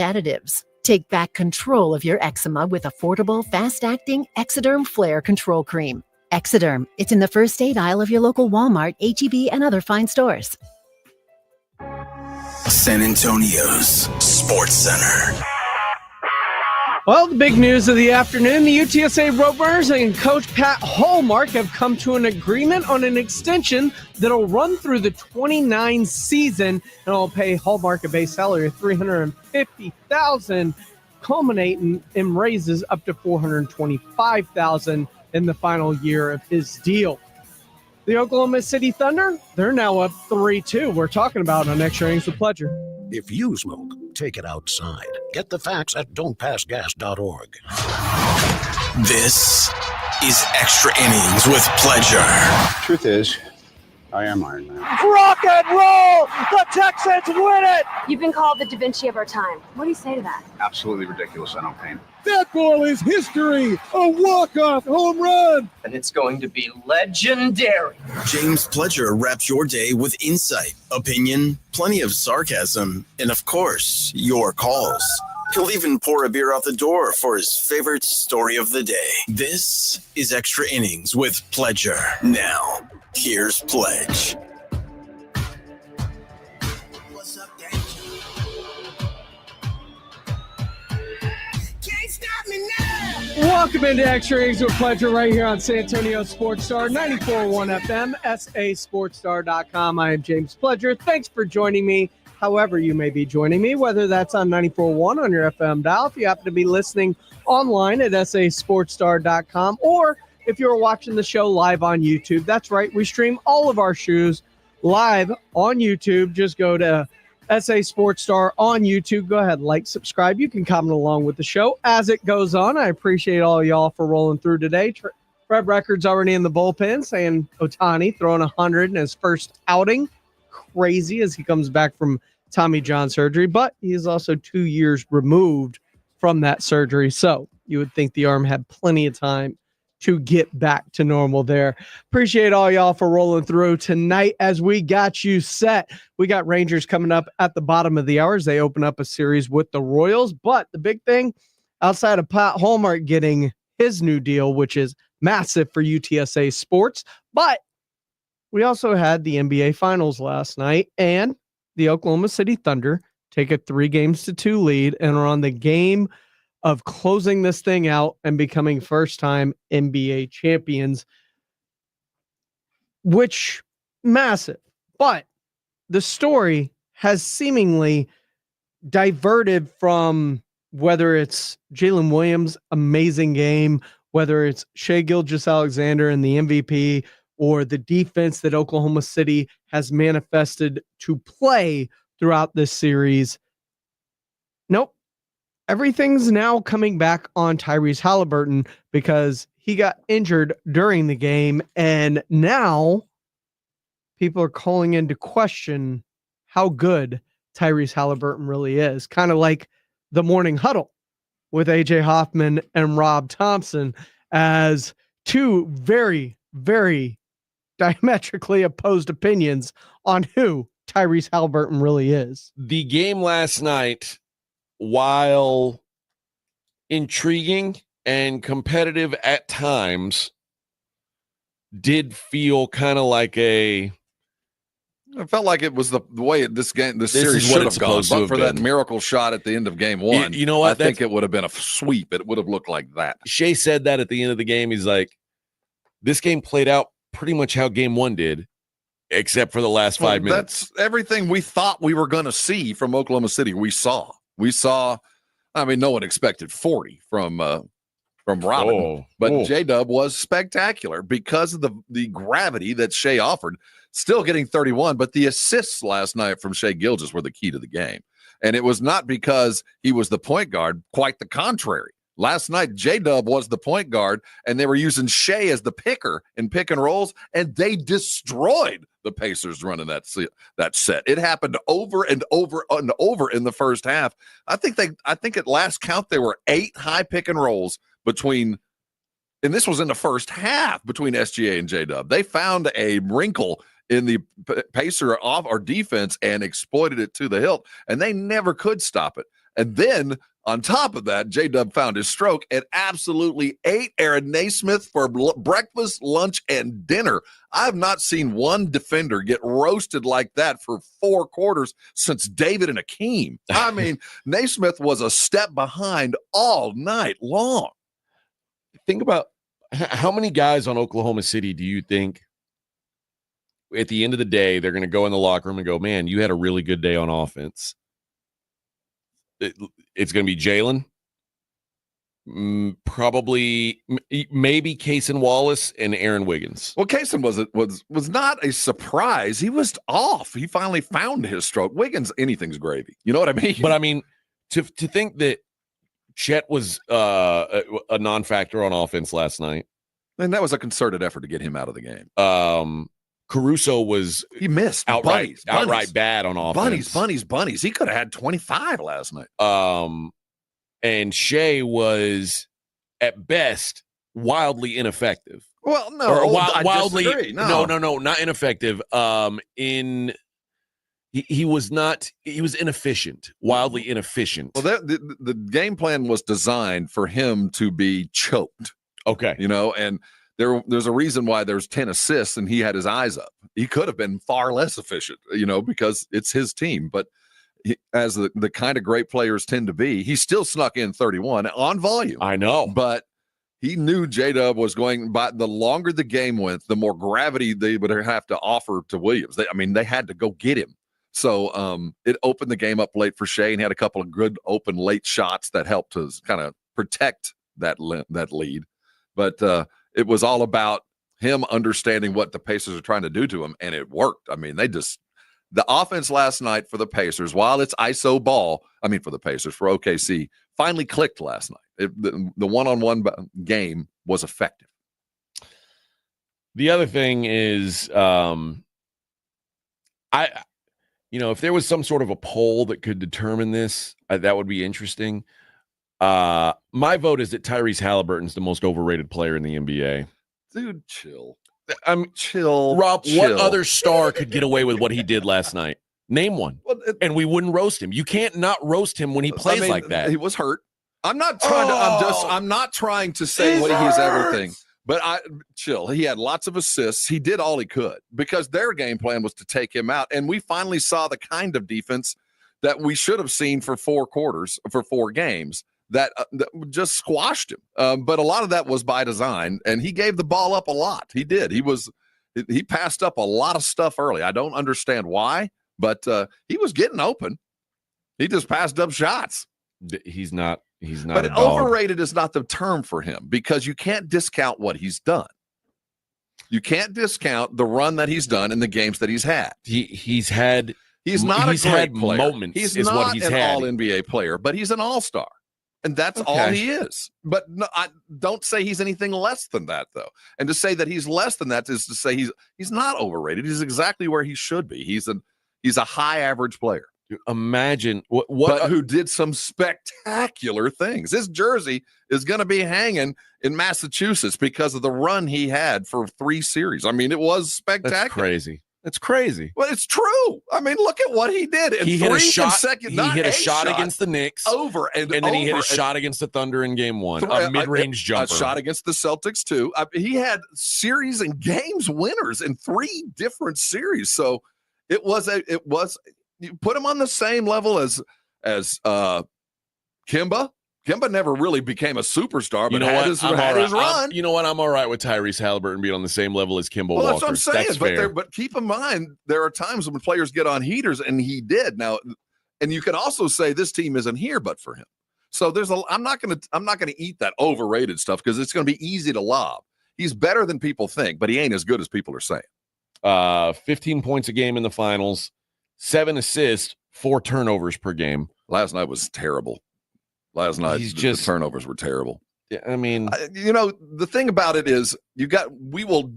additives. Take back control of your eczema with affordable, fast-acting Exoderm Flare Control Cream. Exoderm, it's in the first aid aisle of your local Walmart, H-E-B, and other fine stores. San Antonio's Sports Center. Well, the big news of the afternoon, the UTSA Roadrunners and Coach Pat Hallmark have come to an agreement on an extension that'll run through the 29 season, and will pay Hallmark a base salary of $350,000, culminating in raises up to $425,000 in the final year of his deal. The Oklahoma City Thunder, they're now up 3-2. We're talking about on Extra Innings with Pledger. If you smoke, take it outside. Get the facts at don'tpassgas.org. This is Extra Innings with Pledger. Truth is, I am Iron Man. Rock and roll! The Texans win it! You've been called the Da Vinci of our time. What do you say to that? Absolutely ridiculous. I don't paint. That ball is history! A walk-off home run! And it's going to be legendary. James Pledger wraps your day with insight, opinion, plenty of sarcasm, and of course, your calls. He'll even pour a beer out the door for his favorite story of the day. This is Extra Innings with Pledger. Now, here's Pledge. What's up, Dad? Can't stop me now. Welcome into Extra Innings with Pledger right here on San Antonio Sports Star, 94.1 FM, sasportstar.com. I am James Pledger. Thanks for joining me. However you may be joining me, whether that's on 94.1 on your FM dial, if you happen to be listening online at sasportstar.com, or if you're watching the show live on YouTube. That's right, we stream all of our shows live on YouTube. Just go to SA Sports Star on YouTube. Go ahead, like, subscribe. You can comment along with the show as it goes on. I appreciate all y'all for rolling through today. Fred Records already in the bullpen, saying Ohtani throwing 100 in his first outing. Crazy as he comes back from Tommy John surgery, but he is also 2 years removed from that surgery. So you would think the arm had plenty of time to get back to normal there. Appreciate all y'all for rolling through tonight as we got you set. We got Rangers coming up at the bottom of the hour as they open up a series with the Royals. But the big thing outside of Pat Hallmark getting his new deal, which is massive for UTSA sports, but we also had the NBA Finals last night, and the Oklahoma City Thunder take a 3-2 lead and are on the game of closing this thing out and becoming first-time NBA champions, which massive. But the story has seemingly diverted from whether it's Jalen Williams' amazing game, whether it's Shai Gilgeous-Alexander and the MVP, or the defense that Oklahoma City has manifested to play throughout this series. Nope. Everything's now coming back on Tyrese Halliburton because he got injured during the game, and now people are calling into question how good Tyrese Halliburton really is. Kind of like the morning huddle with AJ Hoffman and Rob Thompson as two very, very diametrically opposed opinions on who Tyrese Halliburton really is. The game last night, while intriguing and competitive at times, did feel kind of like I felt like it was the way this series should have gone, but for that miracle shot at the end of game one. You know what? I think it would have been a sweep. It would have looked like that. Shai said that at the end of the game. He's like, this game played out pretty much how game one did, except for the last 5 minutes. That's everything we thought we were going to see from Oklahoma City. We saw, I mean, no one expected 40 from Robin, but J-Dub was spectacular because of the gravity that Shai offered, still getting 31, but the assists last night from Shai Gilgeous were the key to the game. And it was not because he was the point guard, quite the contrary. Last night, J-Dub was the point guard, and they were using Shai as the picker in pick and rolls, and they destroyed the Pacers running that set. It happened over and over and over in the first half. I think at last count there were 8 high pick and rolls between, and this was in the first half, between SGA and J-Dub. They found a wrinkle in the Pacer off our defense and exploited it to the hilt, and they never could stop it. And then on top of that, J-Dub found his stroke and absolutely ate Aaron Naismith for breakfast, lunch, and dinner. I have not seen one defender get roasted like that for 4 quarters since David and Akeem. I mean, Naismith was a step behind all night long. Think about how many guys on Oklahoma City do you think at the end of the day they're going to go in the locker room and go, man, you had a really good day on offense? It's going to be Jalen, probably maybe Cason Wallace and Aaron Wiggins. Well, Cason was not a surprise. He was off. He finally found his stroke. Wiggins, anything's gravy. You know what I mean? But I mean, to think that Chet was a non-factor on offense last night, and that was a concerted effort to get him out of the game. Caruso he missed outright bad on offense. Bunnies. He could have had 25 last night. And Shea was at best wildly ineffective. Well, no, or wildly disagree. No, not ineffective. He was not. He was inefficient, wildly inefficient. Well, the game plan was designed for him to be choked. Okay, and. There's a reason why there's 10 assists and he had his eyes up. He could have been far less efficient, because it's his team. But as the kind of great players tend to be, he still snuck in 31 on volume. I know. But he knew J-Dub was going by. The longer the game went, the more gravity they would have to offer to Williams. They had to go get him. So it opened the game up late for Shea, and he had a couple of good open late shots that helped to kind of protect that lead. But it was all about him understanding what the Pacers are trying to do to him, and it worked. I mean, the offense last night for the Pacers, while it's ISO ball, for the Pacers, for OKC, finally clicked last night. The one-on-one game was effective. The other thing is, if there was some sort of a poll that could determine this, that would be interesting. My vote is that Tyrese Halliburton's the most overrated player in the NBA. Dude, chill. Chill. Rob, what other star could get away with what he did last night? Name one. And we wouldn't roast him. You can't not roast him when he plays like that. He was hurt. I'm not trying to say what he's everything. But chill. He had lots of assists. He did all he could because their game plan was to take him out. And we finally saw the kind of defense that we should have seen for 4 quarters, for 4 games. That just squashed him. But a lot of that was by design, and he gave the ball up a lot. He did. He passed up a lot of stuff early. I don't understand why, but he was getting open. He just passed up shots. He's not. But overrated is not the term for him because you can't discount what he's done. You can't discount the run that he's done in the games that he's had. He's not a great player. Moments. He's is not what he's an had. all-NBA player, but he's an all-star. And that's all he is. But no, I don't say he's anything less than that, though. And to say that he's less than that is to say he's not overrated. He's exactly where he should be. He's a high average player. Imagine who did some spectacular things. His jersey is going to be hanging in Massachusetts because of the run he had for 3 series. It was spectacular. That's crazy. It's crazy. Well, it's true. Look at what he did. He hit a shot. He hit a shot against the Knicks over and then he hit a shot against the Thunder in Game 1. A mid-range jumper. A shot against the Celtics too. He had series and games winners in 3 different series. So it was. You put him on the same level as Kemba. Kemba never really became a superstar, but had his run. You know what? I'm all right with Tyrese Halliburton being on the same level as Kemba Walker. That's what I'm saying. That's fair. But keep in mind, there are times when players get on heaters, and he did. Now, and you can also say this team isn't here but for him. So I'm not gonna eat that overrated stuff because it's gonna be easy to lob. He's better than people think, but he ain't as good as people are saying. 15 points a game in the finals, 7 assists, 4 turnovers per game. Last night was terrible. Last night, the turnovers were terrible. Yeah, the thing about it is we will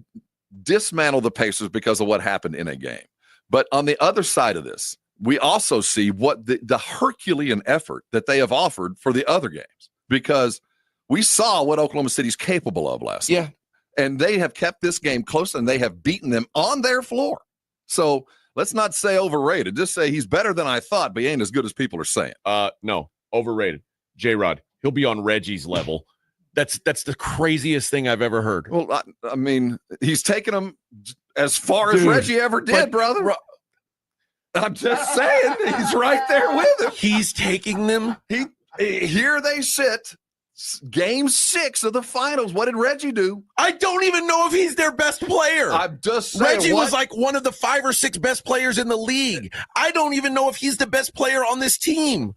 dismantle the Pacers because of what happened in a game. But on the other side of this, we also see what the Herculean effort that they have offered for the other games because we saw what Oklahoma City's capable of last night. And they have kept this game close and they have beaten them on their floor. So let's not say overrated. Just say he's better than I thought, but he ain't as good as people are saying. No. Overrated. J-Rod, he'll be on Reggie's level. That's the craziest thing I've ever heard. Well, I mean, he's taken them as far as Reggie ever did, brother. I'm just saying, he's right there with him. He's taking them. Here they sit. Game 6 of the finals. What did Reggie do? I don't even know if he's their best player. I'm just saying. Reggie was like one of the 5 or 6 best players in the league. I don't even know if he's the best player on this team.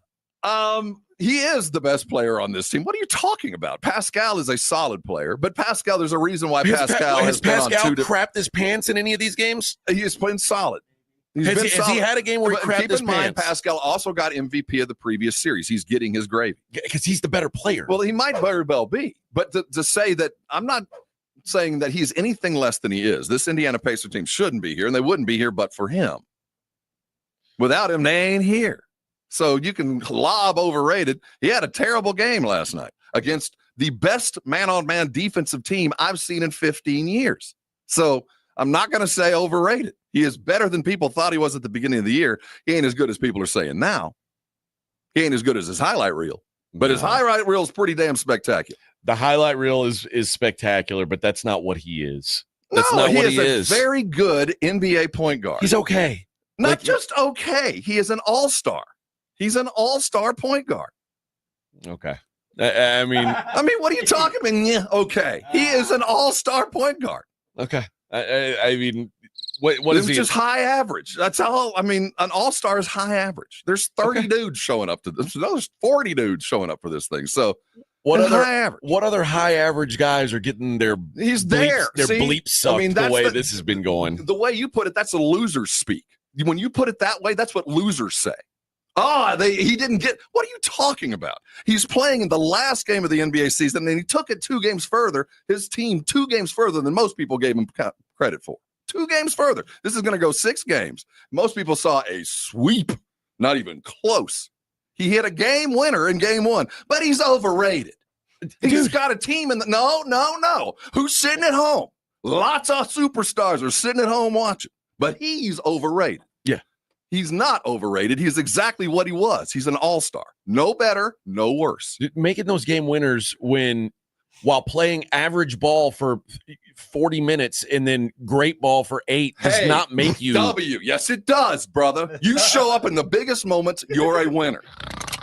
He is the best player on this team. What are you talking about? Pascal is a solid player, but Pascal, there's a reason why Pascal has been on 2 different. Crapped his pants in any of these games? He has been solid. Has he had a game where he crapped his pants? Keep in mind, Pascal also got MVP of the previous series. He's getting his gravy. Because he's the better player. Well, he might very well be. But to say that, I'm not saying that he's anything less than he is. This Indiana Pacer team shouldn't be here, and they wouldn't be here but for him. Without him, they ain't here. So you can lob overrated. He had a terrible game last night against the best man-on-man defensive team I've seen in 15 years. So I'm not going to say overrated. He is better than people thought he was at the beginning of the year. He ain't as good as people are saying now. He ain't as good as his highlight reel. But his highlight reel is pretty damn spectacular. The highlight reel is spectacular, but that's not what he is. That's not what he is. He is a very good NBA point guard. He's okay. Not just okay. He is an all-star. He's an all-star point guard. Okay. I mean, what are you talking about? Yeah, okay. He is an all-star point guard. Okay. I mean, what is he? Just high average. That's all. I mean, an all-star is high average. There's 30 dudes showing up to this. There's 40 dudes showing up for this thing. So what other high average guys are getting their bleep sucked the way this has been going? The way you put it, that's a loser speak. When you put it that way, that's what losers say. He didn't get. What are you talking about? He's playing in the last game of the NBA season, and he took it 2 games further. His team 2 games further than most people gave him credit for. 2 games further. This is going to go 6 games. Most people saw a sweep, not even close. He hit a game winner in game 1, but he's overrated. He's got a team in the no. Who's sitting at home? Lots of superstars are sitting at home watching, but he's overrated. Yeah. He's not overrated. He's exactly what he was. He's an all-star. No better, no worse. Making those game winners while playing average ball for 40 minutes and then great ball for 8 does not make you W. Yes, it does, brother. You show up in the biggest moments, you're a winner.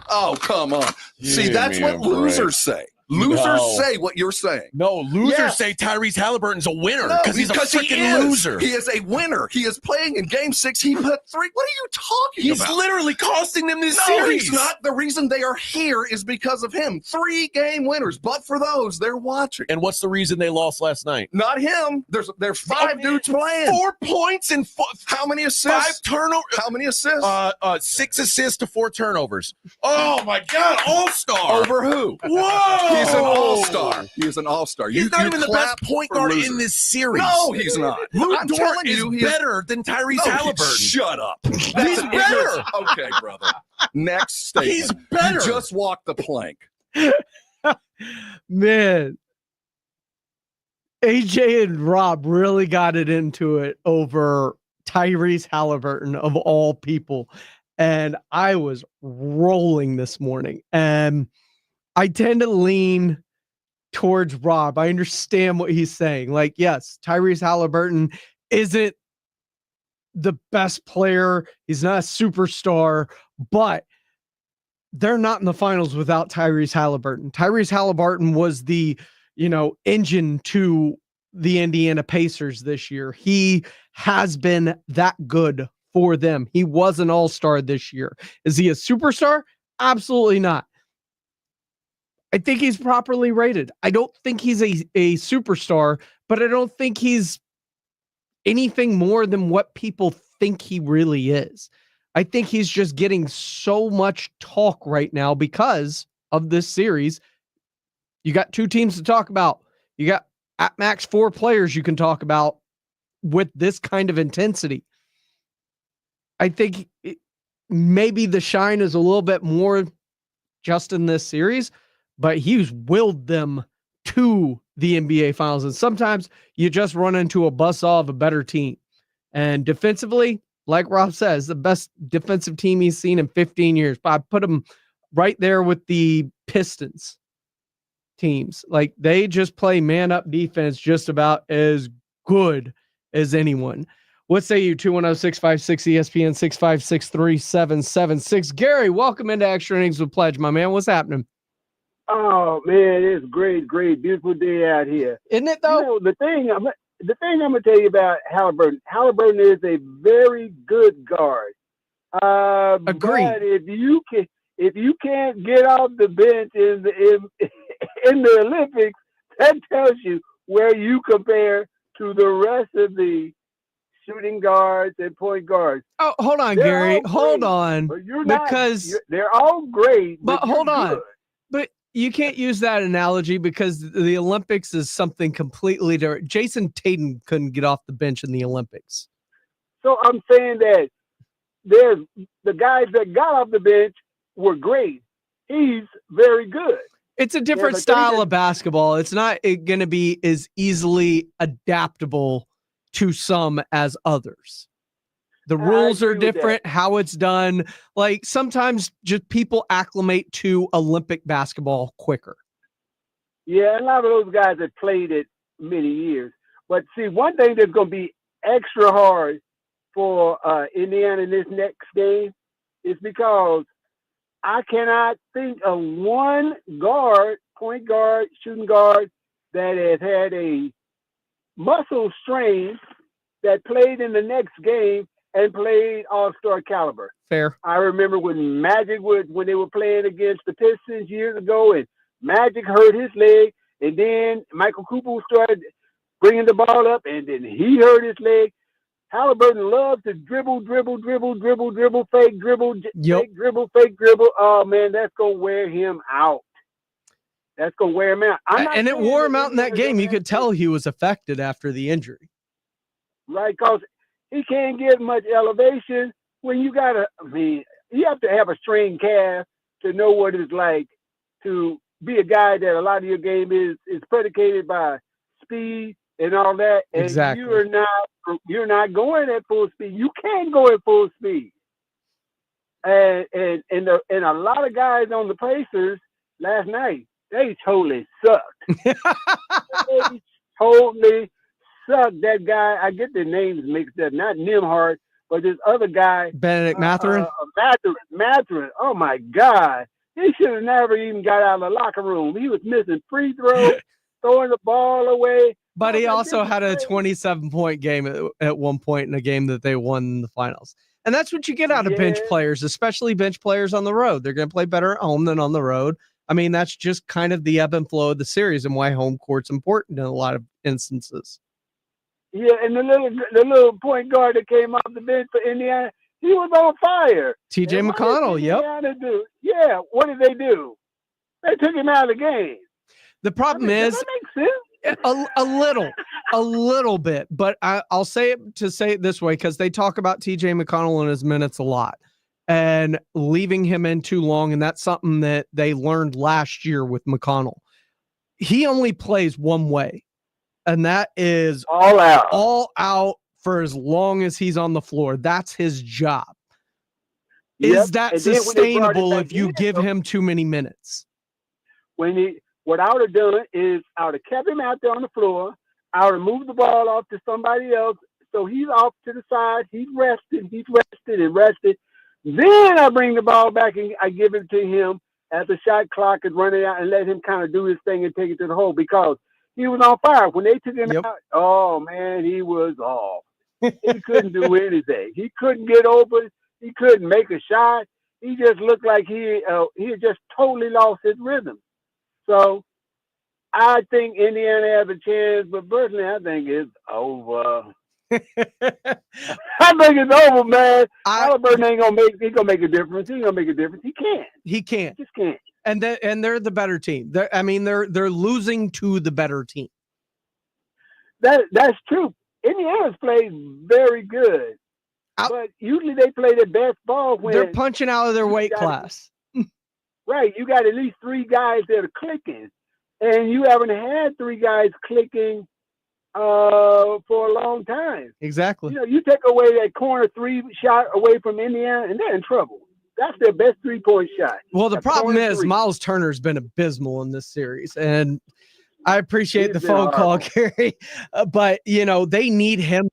Oh, come on. See, that's what losers say. Losers say what you're saying. No, losers say Tyrese Halliburton's a winner because he's a freaking loser. He is a winner. He is playing in game 6. He put 3. What are you talking about? He's literally costing them this No, series. he's not. The reason they are here is because of him. 3 game winners. But for those, they're watching. And what's the reason they lost last night? Not him. There's 5 dudes playing. 4 points and how many assists? 5 turnovers. How many assists? 6 assists to 4 turnovers. Oh my God! All-star over who? Whoa! He's an all-star. He's an all-star. He's not even the best point guard in this series. No, he's not. Lou Dort is better than Tyrese Halliburton. Shut up. He's better. Okay, brother. Next statement. He's better. You just walked the plank. Man. AJ and Rob really got it into it over Tyrese Halliburton of all people. And I was rolling this morning. And I tend to lean towards Rob. I understand what he's saying. Like, yes, Tyrese Halliburton isn't the best player. He's not a superstar, but they're not in the finals without Tyrese Halliburton. Tyrese Halliburton was the, engine to the Indiana Pacers this year. He has been that good for them. He was an all-star this year. Is he a superstar? Absolutely not. I think he's properly rated. I don't think he's a superstar, but I don't think he's anything more than what people think he really is. I think he's just getting so much talk right now because of this series. You got 2 teams to talk about. You got at max 4 players you can talk about with this kind of intensity. I think maybe the shine is a little bit more just in this series, but he's willed them to the NBA Finals. And sometimes you just run into a buzzsaw of a better team. And defensively, like Rob says, the best defensive team he's seen in 15 years. But I put him right there with the Pistons teams. Like, they just play man-up defense just about as good as anyone. What say you? 210-656-ESPN, 656-3776. Gary, welcome into Extra Innings with Pledge, my man. What's happening? Oh man, it's great, beautiful day out here. Isn't it though? You know, the thing I'm gonna tell you about Halliburton. Halliburton is a very good guard. Agreed. But if you can't get off the bench in the Olympics, that tells you where you compare to the rest of the shooting guards and point guards. Oh, hold on, They're Gary. Hold all great, on. but Because they're all great. but hold you're on. good. But you can't use that analogy because the Olympics is something completely different. Jason Tatum couldn't get off the bench in the Olympics. So I'm saying that there's the guys that got off the bench were great. He's very good. It's a different style of basketball. It's not going to be as easily adaptable to some as others. The rules are different, how it's done. Like, sometimes just people acclimate to Olympic basketball quicker. Yeah, a lot of those guys have played it many years. But see, one thing that's going to be extra hard for Indiana in this next game is because I cannot think of one guard, point guard, shooting guard, that has had a muscle strain that played in the next game and played all-star caliber. Fair. I remember when when they were playing against the Pistons years ago, and Magic hurt his leg, and then Michael Cooper started bringing the ball up, and then he hurt his leg. Halliburton loves to dribble, fake dribble, fake dribble. Oh, man, that's going to wear him out. And it wore him out in that game. You could tell he was affected after the injury. Right, because he can't get much elevation when you have to have a strained calf to know what it's like to be a guy that a lot of your game is predicated by speed and all that. And exactly. You're not going at full speed. You can't go at full speed. And a lot of guys on the Pacers last night, they totally sucked. They totally sucked. That guy, I get their names mixed up, not Nimhart, but this other guy. Benedict Mathurin? Mathurin. Oh, my God. He should have never even got out of the locker room. He was missing free throws, throwing the ball away. But he also had a 27-point game at one point in a game that they won in the finals. And that's what you get out of bench players, especially bench players on the road. They're going to play better at home than on the road. I mean, that's just kind of the ebb and flow of the series and why home court's important in a lot of instances. Yeah, and the little point guard that came off the bench for Indiana, he was on fire. T.J. McConnell, yep. Yeah, what did they do? They took him out of the game. The problem is, does that make sense? a little bit, but I'll say it this way, because they talk about T.J. McConnell and his minutes a lot and leaving him in too long, and that's something that they learned last year with McConnell. He only plays one way, and that is all out for as long as he's on the floor. That's his job. Yep. Is that sustainable if you give him too many minutes? What I would have done is I would have kept him out there on the floor. I would have moved the ball off to somebody else. So he's off to the side. He's rested. Then I bring the ball back and I give it to him as the shot clock is running out and let him kind of do his thing and take it to the hole, because he was on fire. When they took him out, oh, man, he was off. He couldn't do anything. He couldn't get open. He couldn't make a shot. He just looked like he had just totally lost his rhythm. So I think Indiana has a chance, but personally, I think it's over. I think it's over, man. Halliburton ain't gonna make a difference. He ain't gonna make a difference. He can't. He can't. He just can't. And they're the better team. They're losing to the better team. That's true. Indiana's played very good, but usually they play their best ball when they're punching out of their weight class. Right, you got at least three guys that are clicking, and you haven't had three guys clicking for a long time. Exactly. You take away that corner three shot away from Indiana, and they're in trouble. That's their best 3-point shot. Well, the problem is 3. Miles Turner's been abysmal in this series, and I appreciate He's the been phone call, horrible. Gary, but they need him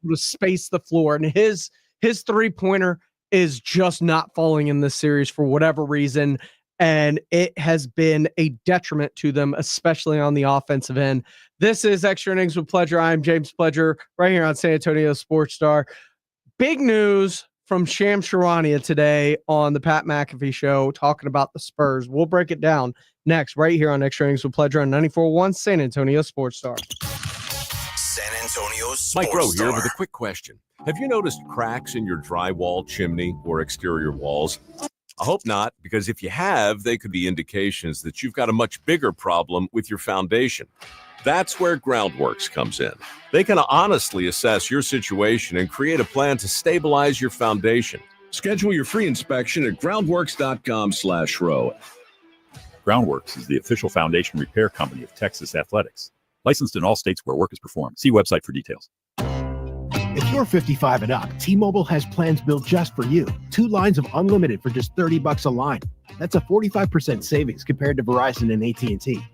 to space the floor, and his 3-pointer is just not falling in this series for whatever reason, and it has been a detriment to them, especially on the offensive end. This is Extra Innings with Pleasure. I'm James Pledger, right here on San Antonio Sports Star. Big news from Shams Charania today on the Pat McAfee Show, talking about the Spurs. We'll break it down next, right here on Extra Innings with Pleasure on 94.1 San Antonio Sports Star. San Antonio Sports Mike Rowe here Star. with a quick question. Have you noticed cracks in your drywall, chimney, or exterior walls? I hope not, because if you have, they could be indications that you've got a much bigger problem with your foundation. That's where Groundworks comes in. They can honestly assess your situation and create a plan to stabilize your foundation. Schedule your free inspection at groundworks.com/row. Groundworks is the official foundation repair company of Texas Athletics. Licensed in all states where work is performed. See website for details. If you're 55 and up, T-Mobile has plans built just for you. 2 lines of unlimited for just $30 a line. That's a 45% savings compared to Verizon and AT&T.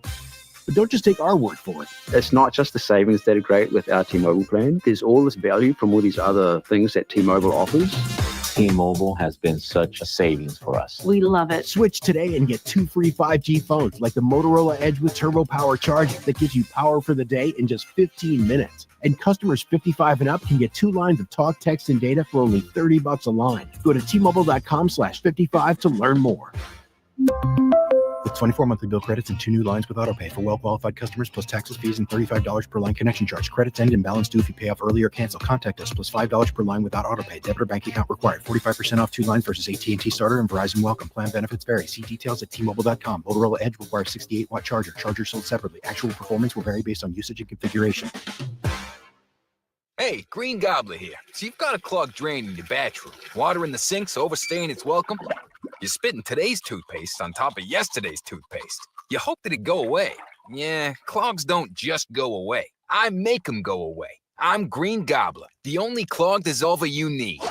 But don't just take our word for it. It's not just the savings that are great with our T-Mobile plan. There's all this value from all these other things that T-Mobile offers. T-Mobile has been such a savings for us. We love it. Switch today and get 2 free 5G phones like the Motorola Edge with Turbo Power charging that gives you power for the day in just 15 minutes. And customers 55 and up can get 2 lines of talk, text, and data for only $30 a line. Go to T-Mobile.com/55 to learn more. With 24 monthly bill credits and 2 new lines with autopay for well-qualified customers, plus taxes, fees, and $35 per line connection charge. Credits end and balance due if you pay off early or cancel. Contact us, plus $5 per line without autopay. Debit or bank account required. 45% off 2 lines versus AT&T Starter and Verizon Welcome. Plan benefits vary. See details at T-Mobile.com. Motorola Edge requires 68-watt charger. Chargers sold separately. Actual performance will vary based on usage and configuration. Hey, Green Gobbler here. So you've got a clogged drain in your bathroom. Water in the sink's overstaying its welcome. You're spitting today's toothpaste on top of yesterday's toothpaste. You hope that it go away. Yeah, clogs don't just go away. I make them go away. I'm Green Gobbler, the only clog dissolver you need.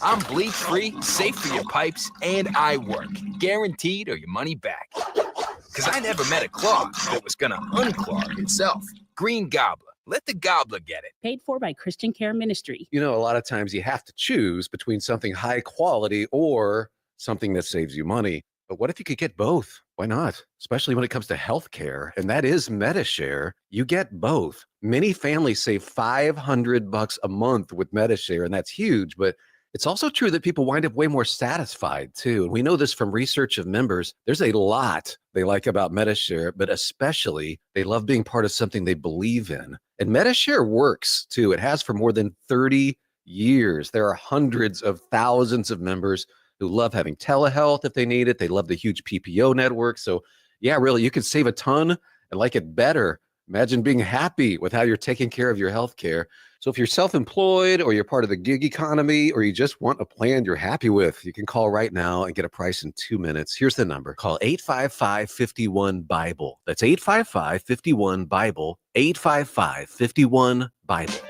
I'm bleach-free, safe for your pipes, and I work. Guaranteed or your money back. Because I never met a clog that was going to unclog itself. Green Gobbler. Let the gobbler get it. Paid for by Christian Care Ministry. A lot of times you have to choose between something high quality or something that saves you money. But what if you could get both? Why not? Especially when it comes to healthcare, and that is MediShare. You get both. Many families save $500 a month with MediShare, and that's huge, but it's also true that people wind up way more satisfied too. And we know this from research of members. There's a lot they like about MediShare, but especially they love being part of something they believe in. And MediShare works too. It has for more than 30 years. There are hundreds of thousands of members who love having telehealth if they need it. They love the huge PPO network. So yeah, really, you can save a ton and like it better. Imagine being happy with how you're taking care of your health care. So if you're self-employed or you're part of the gig economy or you just want a plan you're happy with, you can call right now and get a price in 2 minutes. Here's the number. Call 855-51-BIBLE. That's 855-51-BIBLE. 855-51-BIBLE.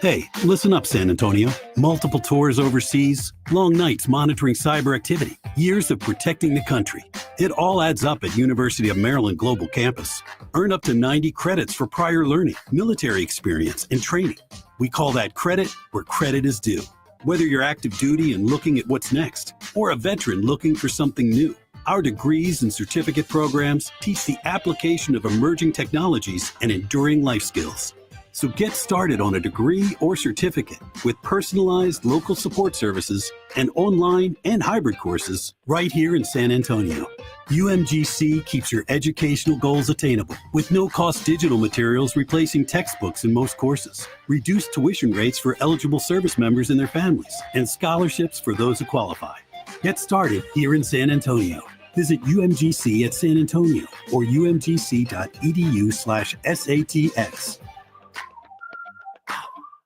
Hey, listen up, San Antonio. Multiple tours overseas, long nights monitoring cyber activity, years of protecting the country. It all adds up at University of Maryland Global Campus. Earn up to 90 credits for prior learning, military experience, and training. We call that credit where credit is due. Whether you're active duty and looking at what's next, or a veteran looking for something new, our degrees and certificate programs teach the application of emerging technologies and enduring life skills. So get started on a degree or certificate with personalized local support services and online and hybrid courses right here in San Antonio. UMGC keeps your educational goals attainable with no-cost digital materials replacing textbooks in most courses, reduced tuition rates for eligible service members and their families, and scholarships for those who qualify. Get started here in San Antonio. Visit UMGC at San Antonio or umgc.edu/SATX.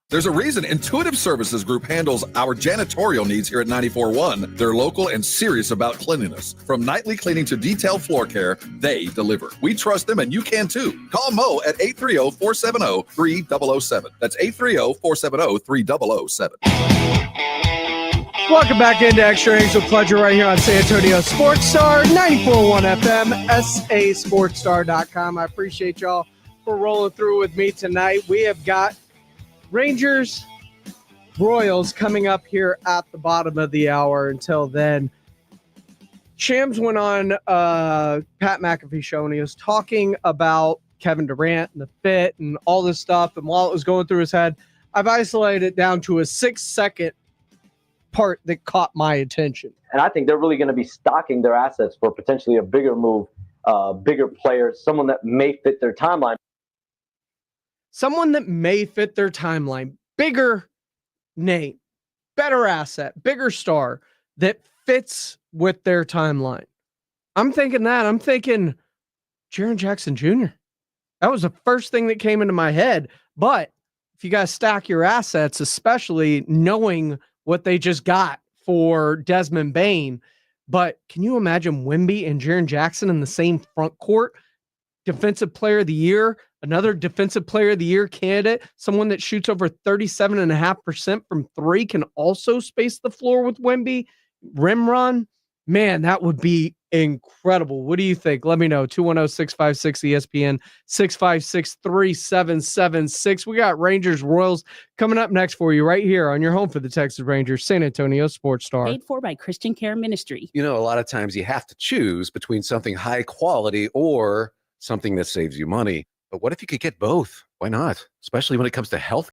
There's a reason Intuitive Services Group handles our janitorial needs here at 94.1. They're local and serious about cleanliness. From nightly cleaning to detailed floor care, they deliver. We trust them and you can too. Call Mo at 830-470-3007. That's 830-470-3007. Welcome back into Extra Innings with Pleasure right here on San Antonio Sports Star, 94.1 FM, sasportstar.com. I appreciate y'all for rolling through with me tonight. We have got Rangers Royals coming up here at the bottom of the hour. Until then, Shams went on Pat McAfee show, and he was talking about Kevin Durant and the fit and all this stuff. And while it was going through his head, I've isolated it down to a 6-second part that caught my attention. And I think they're really going to be stocking their assets for potentially a bigger move, bigger player, someone that may fit their timeline. Someone that may fit their timeline, bigger name, better asset, bigger star that fits with their timeline. I'm thinking that. I'm thinking Jaren Jackson Jr. That was the first thing that came into my head. But if you guys stack your assets, especially knowing what they just got for Desmond Bane, but can you imagine Wemby and Jaren Jackson in the same front court? Defensive Player of the Year, another Defensive Player of the Year candidate, someone that shoots over 37.5% from three, can also space the floor with Wemby, rim run. Man, that would be incredible. What do you think? Let me know. 210-656-ESPN, 656-3776. We got Rangers Royals coming up next for you right here on your home for the Texas Rangers, San Antonio Sports Star. Paid for by Christian Care Ministry. You know, a lot of times you have to choose between something high quality or something that saves you money. But what if you could get both? Why not? Especially when it comes to health.